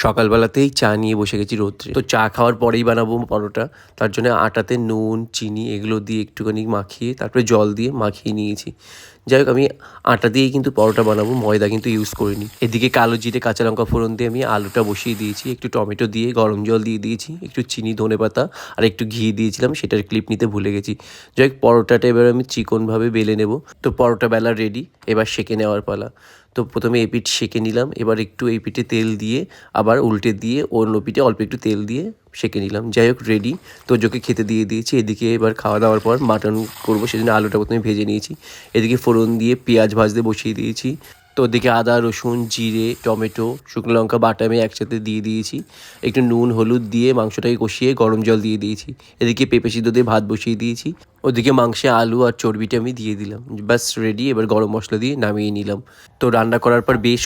সকালবেলাতেই চা নিয়ে বসে গেছি রোদ্রে। তো চা খাওয়ার পরেই বানাবো পরোটা। তার জন্য আটাতে নুন, চিনি এগুলো দিয়ে একটুখানি মাখিয়ে তারপরে জল দিয়ে মাখিয়ে নিয়েছি। যাই হোক, আমি আটা দিয়েই কিন্তু পরোটা বানাবো, ময়দা কিন্তু ইউজ করিনি। এদিকে কালো জিরে, কাঁচা লঙ্কা ফোড়ন দিয়ে আমি আলুটা বসিয়ে দিয়েছি। একটু টমেটো দিয়ে গরম জল দিয়ে দিয়েছি, একটু চিনি, ধনেপাতা আর একটু ঘি দিয়েছিলাম, সেটার ক্লিপ নিতে ভুলে গেছি। যাই হোক, পরোটাটা এবার আমি চিকনভাবে বেলে নেব। তো পরোটা বেলা রেডি, এবার সেঁকে নেওয়ার পালা। তো প্রথমে এই পিঠ সেঁকে নিলাম, এবার একটু এই পিঠে তেল দিয়ে আবার উল্টে দিয়ে অন্য পিঠে অল্প একটু তেল দিয়ে সেঁকে নিলাম। যাই হোক, রেডি। তোজোকে খেতে দিয়ে দিয়েছি। এদিকে এবার খাওয়া দাওয়ার পর মাটন করবো, সেজন্য আলুটা প্রথমে ভেজে নিয়েছি। এদিকে ফোড়ন দিয়ে পেঁয়াজ ভাজতে বসিয়ে দিয়েছি। তো ওদিকে আদা, রসুন, জিরে, টমেটো, শুকনো লঙ্কা বাটা আমি একসাথে দিয়ে দিয়েছি। একটু নুন, হলুদ দিয়ে মাংসটাকে কষিয়ে গরম জল দিয়ে দিয়েছি। এদিকে পেঁপে সিদ্ধ দিয়ে ভাত বসিয়ে দিয়েছি। ওদিকে মাংসে আলু আর চর্বিটা আমি দিয়ে দিলাম। ব্যাস রেডি। এবার গরম মশলা দিয়ে নামিয়ে নিলাম। তো রান্না করার পর বেশ